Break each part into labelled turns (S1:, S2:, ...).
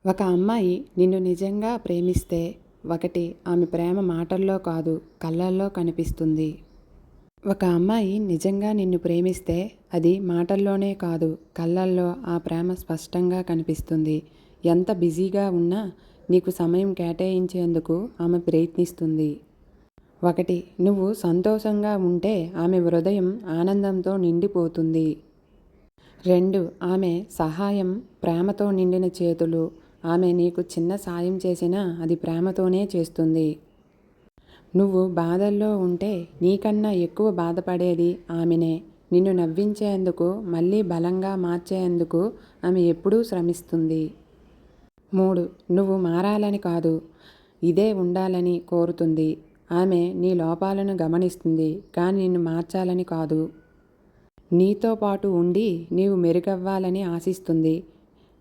S1: ఒక అమ్మాయి నిన్ను నిజంగా ప్రేమిస్తే ఒకటి ఆమె ప్రేమ మాటల్లో కాదు కళ్ళల్లో కనిపిస్తుంది. ఒక అమ్మాయి నిజంగా నిన్ను ప్రేమిస్తే అది మాటల్లోనే కాదు కళ్ళల్లో ఆ ప్రేమ స్పష్టంగా కనిపిస్తుంది. ఎంత బిజీగా ఉన్నా నీకు సమయం కేటాయించేందుకు ఆమె ప్రయత్నిస్తుంది. ఒకటి నువ్వు సంతోషంగా ఉంటే ఆమె హృదయం ఆనందంతో నిండిపోతుంది. 2 ఆమె సహాయం ప్రేమతో నిండిన చేతులు. ఆమె నీకు చిన్న సాయం చేసినా అది ప్రేమతోనే చేస్తుంది. నువ్వు బాధల్లో ఉంటే నీకన్నా ఎక్కువ బాధపడేది ఆమెనే. నిన్ను నవ్వించేందుకు మళ్ళీ బలంగా మార్చేందుకు ఆమె ఎప్పుడూ శ్రమిస్తుంది. 3 నువ్వు మారాలని కాదు ఇదే ఉండాలని కోరుతుంది. ఆమె నీ లోపాలను గమనిస్తుంది కానీ నిన్ను మార్చాలని కాదు. నీతో పాటు ఉండి నీవు మెరుగవ్వాలని ఆశిస్తుంది.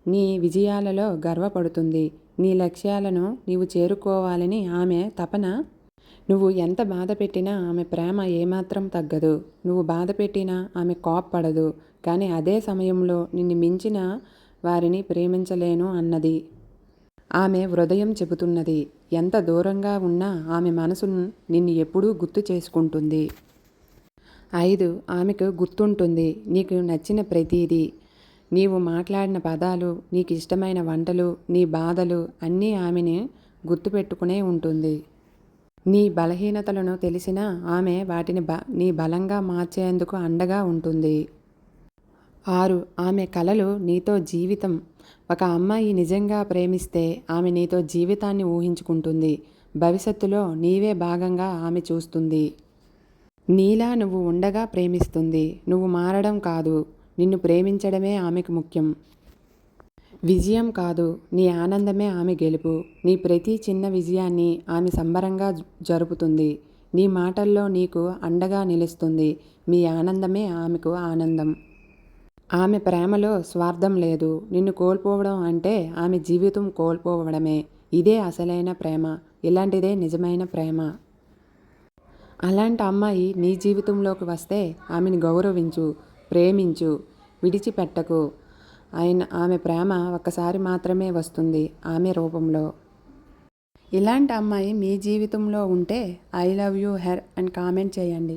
S1: నీ విజయాలలో గర్వపడుతుంది. నీ లక్ష్యాలను నీవు చేరుకోవాలని ఆమె తపన. నువ్వు ఎంత బాధ పెట్టినా ఆమె ప్రేమ ఏమాత్రం తగ్గదు. నువ్వు బాధ పెట్టినా ఆమె కోప్పడదు. కానీ అదే సమయంలో నిన్ను మించిన వారిని ప్రేమించలేను అన్నది. ఆమె హృదయం చెబుతున్నది. ఎంత దూరంగా ఉన్నా ఆమె మనసు నిన్ను ఎప్పుడూ గుర్తు చేసుకుంటుంది. 5 ఆమెకు గుర్తుంటుంది నీకు నచ్చిన ప్రతిదీ. నీవు మాట్లాడిన పదాలు, నీకు ఇష్టమైన వంటలు, నీ బాధలు అన్నీ ఆమెని గుర్తుపెట్టుకునే ఉంటుంది. నీ బలహీనతలను తెలిసినా ఆమె వాటిని నీ బలంగా మార్చేందుకు అండగా ఉంటుంది. 6 ఆమె కలలు నీతో జీవితం. ఒక అమ్మాయి నిజంగా ప్రేమిస్తే ఆమె నీతో జీవితాన్ని ఊహించుకుంటుంది. భవిష్యత్తులో నీవే భాగంగా ఆమె చూస్తుంది. నీలా నువ్వు ఉండగా ప్రేమిస్తుంది. నువ్వు మారడం కాదు, నిన్ను ప్రేమించడమే ఆమెకు ముఖ్యం. విజయం కాదు, నీ ఆనందమే ఆమె గెలుపు. నీ ప్రతి చిన్న విజయాన్ని ఆమె సంబరంగా జరుపుతుంది. నీ మాటల్లో నీకు అండగా నిలుస్తుంది. మీ ఆనందమే ఆమెకు ఆనందం. ఆమె ప్రేమలో స్వార్థం లేదు. నిన్ను కోల్పోవడం అంటే ఆమె జీవితం కోల్పోవడమే. ఇదే అసలైన ప్రేమ. ఇలాంటిదే నిజమైన ప్రేమ. అలాంటి అమ్మాయి నీ జీవితంలోకి వస్తే ఆమెను గౌరవించు, ప్రేమించు, విడిచిపెట్టకు. ఆమె ప్రేమ ఒక్కసారి మాత్రమే వస్తుంది ఆమె రూపంలో. ఇలాంటి అమ్మాయి మీ జీవితంలో ఉంటే ఐ లవ్ యూ హెర్ అని కామెంట్ చేయండి.